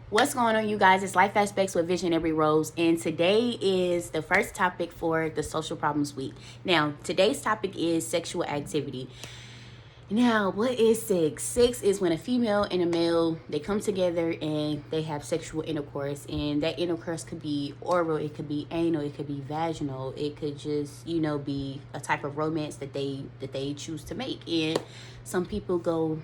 What's going on, you guys? It's Life Aspects with Visionary Rose, and today is the first topic for the Social Problems Week. Now, today's topic is sexual activity. Now, what is sex? Sex is when a female and a male, they come together and they have sexual intercourse, and that intercourse could be oral, it could be anal, it could be vaginal, it could just, be a type of romance that they choose to make. And some people go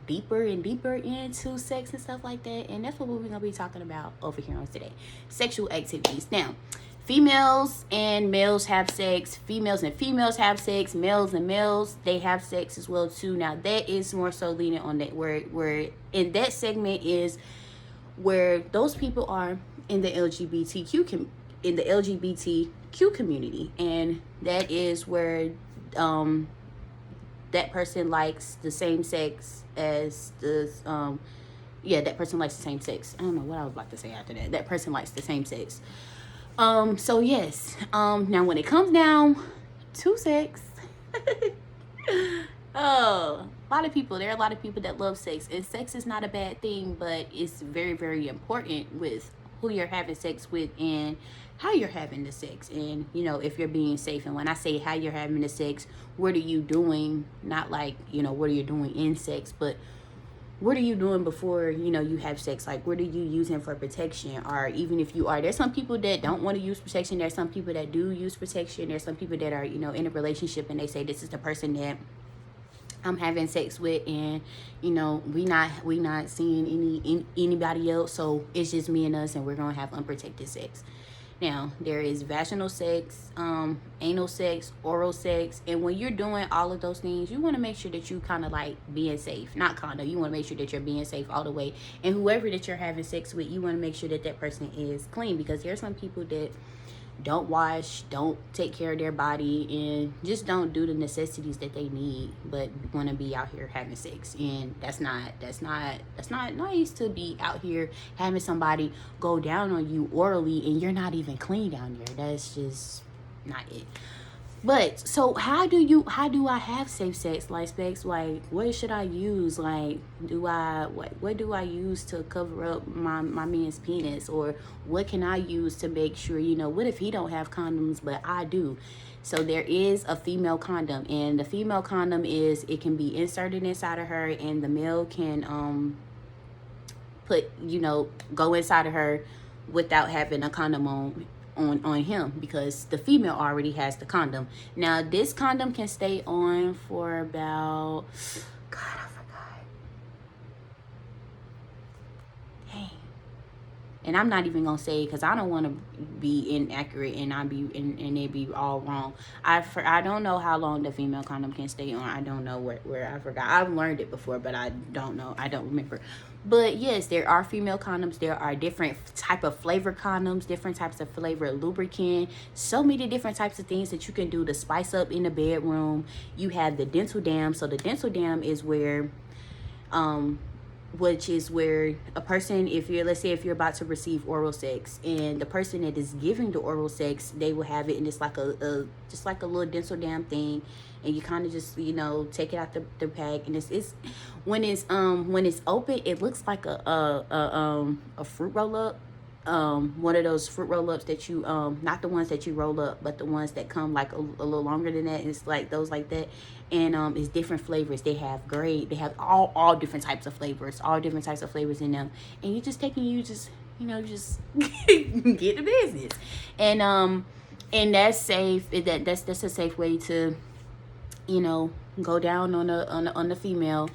deeper and deeper into sex and stuff like that, and that's what we're gonna be talking about over here on today. Sexual activities. Now, females and males have sex, females and females have sex, males and males, they have sex as well too. Now that is more so leaning on that where in that segment is where those people are in the LGBTQ community, and that is where that person likes the same sex as that person likes the same sex. I don't know what I was about to say after that. That person likes the same sex. So yes. Now when it comes down to sex, oh, there are a lot of people that love sex, and sex is not a bad thing, but it's very, very important with who you're having sex with and how you're having the sex, and if you're being safe. And when I say how you're having the sex, what are you doing? Not like what are you doing in sex, but what are you doing before you have sex? Like, what are you using for protection? Or even if you are, there's some people that don't want to use protection, there's some people that do use protection, there's some people that are in a relationship and they say, this is the person that I'm having sex with, and we not seeing anybody else, so it's just me and us, and we're gonna have unprotected sex. Now, there is vaginal sex, anal sex, oral sex, and when you're doing all of those things, you want to make sure that you kind of like being safe. Not kind of, you want to make sure that you're being safe all the way. And whoever that you're having sex with, you want to make sure that that person is clean, because there are some people that don't wash, don't take care of their body, and just don't do the necessities that they need, but want to be out here having sex. And that's not nice to be out here having somebody go down on you orally and you're not even clean down there. That's just not it. But so how do I have safe sex, like specs? Like, what should I use? Like, what do I use to cover up my man's penis? Or what can I use to make sure, what if he don't have condoms but I do? So there is a female condom, and the female condom it can be inserted inside of her, and the male can go inside of her without having a condom on him, because the female already has the condom. Now this condom can stay on for about, God, I forgot. Dang. And I'm not even gonna say, because I don't want to be inaccurate and and it be all wrong. I don't know how long the female condom can stay on. I don't know where I forgot. I've learned it before, but I don't know. I don't remember. But yes, there are female condoms. There are different type of flavor condoms, different types of flavor lubricant, so many different types of things that you can do to spice up in the bedroom. You have the dental dam. So the dental dam is where which is where a person, let's say if you're about to receive oral sex, and the person that is giving the oral sex, they will have it, and it's like just like a little dental dam thing, and you kind of just take it out the pack, and it's when it's open, it looks like a fruit roll up, one of those fruit roll-ups that you not the ones that you roll up, but the ones that come like a little longer than that. It's like those like that, and it's different flavors. They have all different types of flavors, in them, and you just get the business. And that's safe. That's a safe way to go down on the female.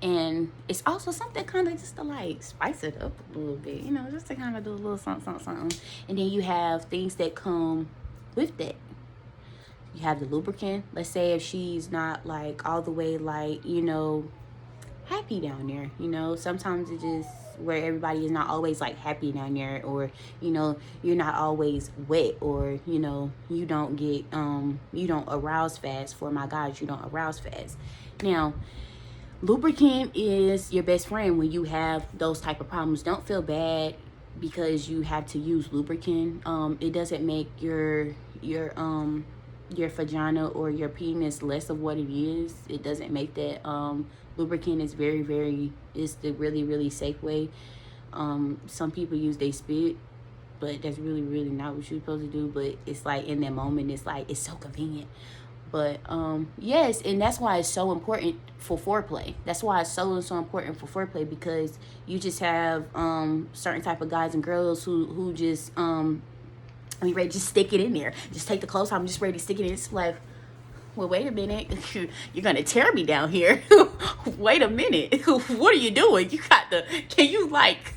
And it's also something kind of just to like spice it up a little bit, just to kind of do a little something. And then you have things that come with that. You have the lubricant. Let's say if she's not like all the way like, happy down there, sometimes it just where everybody is not always like happy down there, or you're not always wet, or you don't get you don't arouse fast. For my guys, you don't arouse fast. Now, lubricant is your best friend when you have those type of problems. Don't feel bad because you have to use lubricant. It doesn't make your your vagina or your penis less of what it is. It doesn't make that. Lubricant is is the really safe way. Some people use they spit, but that's really not what you're supposed to do. But it's like in that moment, it's like it's so convenient. But yes, and that's why it's so important for foreplay. That's why it's so important for foreplay, because you just have certain type of guys and girls who just be ready to just stick it in there. Just take the clothes off. I'm just ready to stick it in. It's like, well, wait a minute. You're gonna tear me down here. Wait a minute. What are you doing? You got the. Can you like?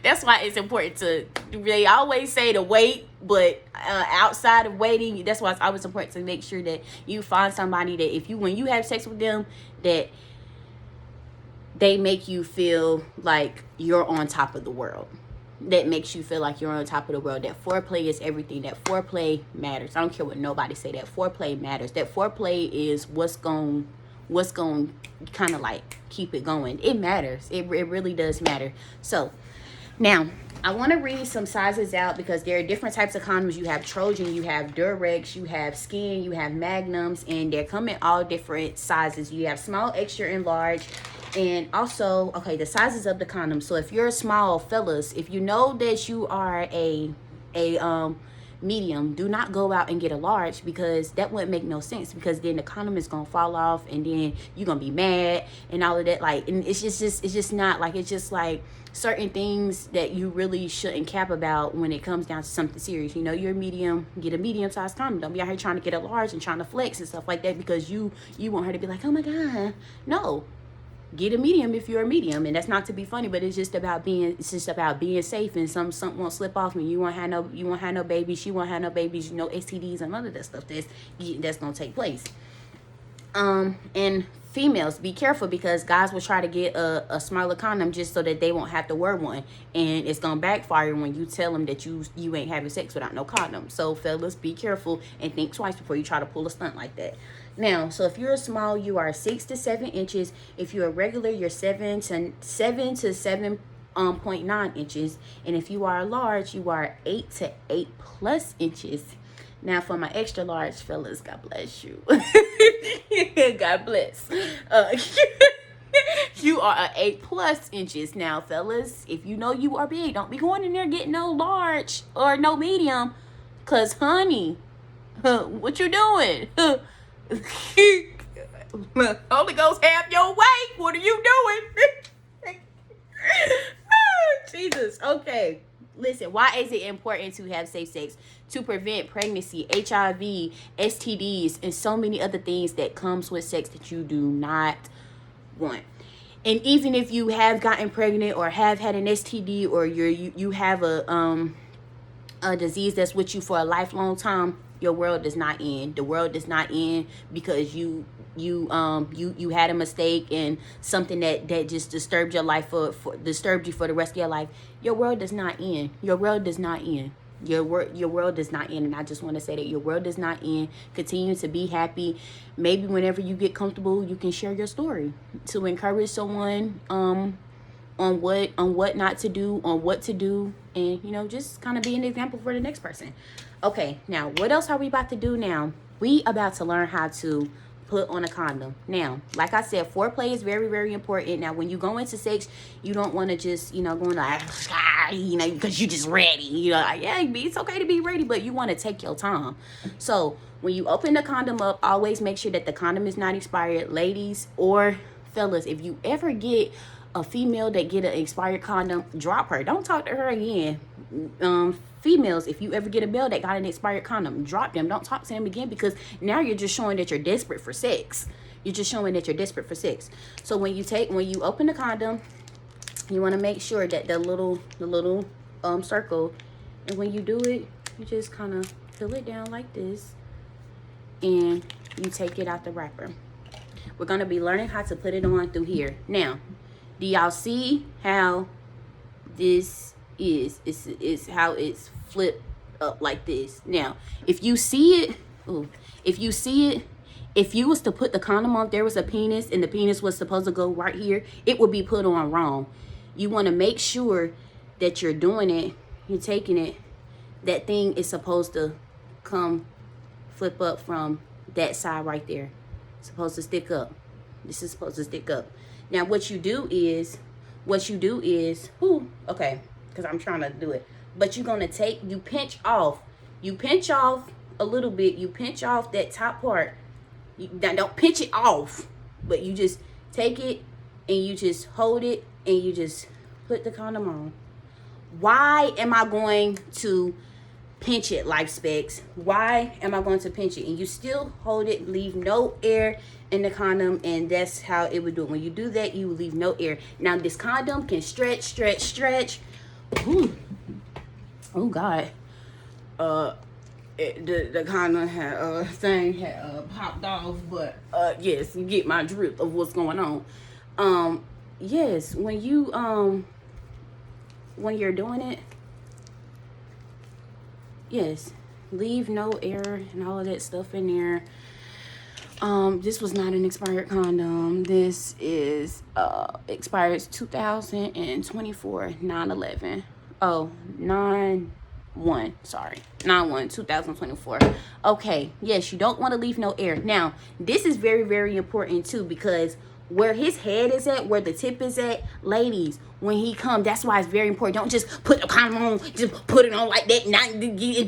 That's why it's important to. They always say to wait, but outside of waiting, that's why it's always important to make sure that you find somebody that when you have sex with them, that they make you feel like you're on top of the world. That makes you feel like you're on top of the world. That foreplay is everything. That foreplay matters. I don't care what nobody say. That foreplay matters. That foreplay is what's going kind of like keep it going. It matters. It really does matter. So now I want to read some sizes out, because there are different types of condoms. You have Trojan, you have Durex, you have Skin, you have Magnums, and they're coming all different sizes. You have small, extra, and large. And also, okay, the sizes of the condom. So if you're small, fellas, if you know that you are a medium, do not go out and get a large, because that wouldn't make no sense, because then the condom is gonna fall off and then you're gonna be mad and all of that. Like, and it's just not like, it's just like certain things that you really shouldn't cap about when it comes down to something serious. You know, you're a medium, get a medium-sized condom. Don't be out here trying to get a large and trying to flex and stuff like that, because you want her to be like, oh my god. No, get a medium if you're a medium. And that's not to be funny, but it's just about being safe, and something won't slip off me. You won't have no babies, she won't have no babies, STDs and none of that stuff that's gonna take place. And females, be careful, because guys will try to get a smaller condom just so that they won't have to wear one, and it's gonna backfire when you tell them that you ain't having sex without no condom. So fellas, be careful and think twice before you try to pull a stunt like that. Now, so if you're small, you are 6 to 7 inches. If you're a regular, you're 7 to 7.9 inches. And if you are large, you are 8 to 8+ inches. Now, for my extra large fellas, God bless you. God bless. You are a 8+ inches. Now, fellas, if you know you are big, don't be going in there getting no large or no medium, cause honey, what you doing? Holy Ghost, have your way. What are you doing? Jesus. Okay. Listen, why is it important to have safe sex? To prevent pregnancy, HIV, STDs, and so many other things that comes with sex that you do not want. And even if you have gotten pregnant or have had an STD, or you have a disease that's with you for a lifelong time, your world does not end. The world does not end because you had a mistake and something that just disturbed your life disturbed you for the rest of your life. Your world does not end. Your world does not end. Your world does not end. And I just want to say that your world does not end. Continue to be happy. Maybe whenever you get comfortable, you can share your story to encourage someone on what not to do, on what to do, and just kind of be an example for the next person. Okay, now what else are we about to do now? We about to learn how to put on a condom. Now, like I said, foreplay is very important. Now, when you go into sex, you don't want to just going like because you just ready. Yeah, it's okay to be ready, but you want to take your time. So when you open the condom up, always make sure that the condom is not expired. Ladies or fellas, if you ever get a female that get an expired condom, drop her. Don't talk to her again. Females, if you ever get a male that got an expired condom, drop them. Don't talk to them again, because now you're just showing that you're desperate for sex. You're just showing that you're desperate for sex. So when you open the condom, you want to make sure that the little circle, and when you do it, you just kind of fill it down like this, and you take it out the wrapper. We're going to be learning how to put it on through here. Now, do y'all see how this is? It's how it's flipped up like this. Now, if you see it, if you was to put the condom on, there was a penis and the penis was supposed to go right here, it would be put on wrong. You want to make sure that you're doing it, you're taking it, that thing is supposed to come flip up from that side right there. It's supposed to stick up. This is supposed to stick up. Now what you do is, okay, because I'm trying to do it. But you're going to you pinch off a little bit. You pinch off that top part. Don't pinch it off, but you just take it and you just hold it and you just put the condom on. Why am I going to pinch it, Life Specs? Why am I going to pinch it? And you still hold it, leave no air in the condom, and that's how it would do it. When you do that, you leave no air. Now this condom can stretch. Ooh. Oh God. The condom had popped off, but yes, you get my drift of what's going on. Yes, when you're doing it, yes, leave no air and all of that stuff in there. This was not an expired condom. This is expires 2024 9/11. Oh, 9/1, sorry, 9/1 2024. Okay, yes, you don't want to leave no air. Now this is very, very important too, because where his head is at, where the tip is at, ladies, when he comes, that's why it's very important. Don't just put the condom on, just put it on like that, and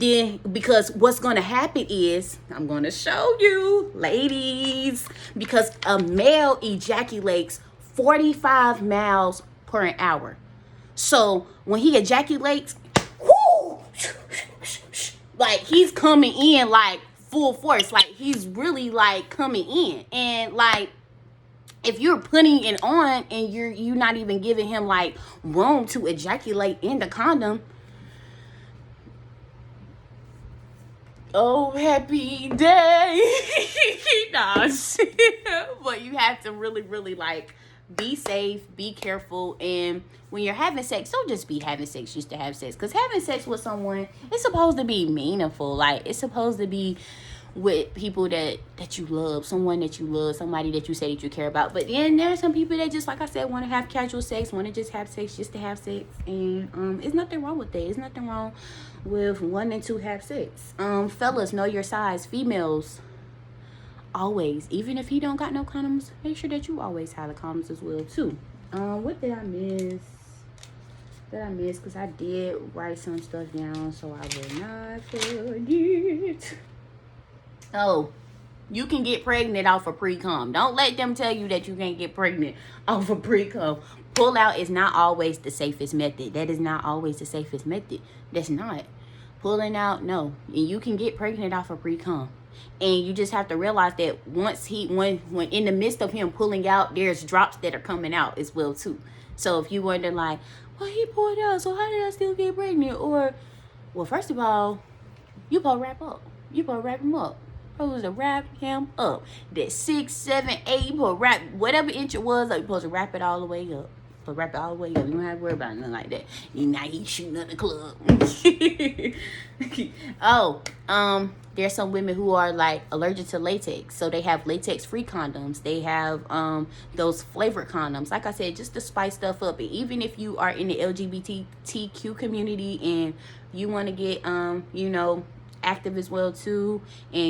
then, because what's going to happen is, I'm going to show you, ladies, because a male ejaculates 45 miles per hour. So when he ejaculates, whoo, like he's coming in like full force, like he's really like coming in, and like, if you're putting it on and you're not even giving him like room to ejaculate in the condom, oh happy day. Nah, but you have to really, really like be safe, be careful, and when you're having sex, don't just be having sex just to have sex, because having sex with someone, it's supposed to be meaningful. Like, it's supposed to be with people that you love, someone that you love, somebody that you say that you care about. But then there are some people that just, like I said, want to have casual sex, want to just have sex just to have sex, and there's nothing wrong with that. There's nothing wrong with wanting to have sex. Fellas, know your size. Females, always, even if he don't got no condoms, make sure that you always have the condoms as well too. What did I miss? Because I did write some stuff down so I will not forget. Oh, you can get pregnant off of pre-cum. Don't let them tell you that you can't get pregnant off of pre-cum. Pull out is not always the safest method. That is not always the safest method. That's not. Pulling out, no. And you can get pregnant off of pre-cum. And you just have to realize that once when in the midst of him pulling out, there's drops that are coming out as well too. So if you wonder like, well, he pulled out, so how did I still get pregnant? Or, well, first of all, you supposed to wrap up. You supposed to wrap him up. Supposed to wrap him up. That 6, 7, 8, you supposed to wrap whatever inch it was, like you supposed to wrap it all the way up. But wrap it all the way up. You don't have to worry about nothing like that. You now you shooting at the club. There's some women who are like allergic to latex, so they have latex free condoms. They have those flavored condoms. Like I said, just to spice stuff up. And even if you are in the LGBTQ community and you want to get active as well too, and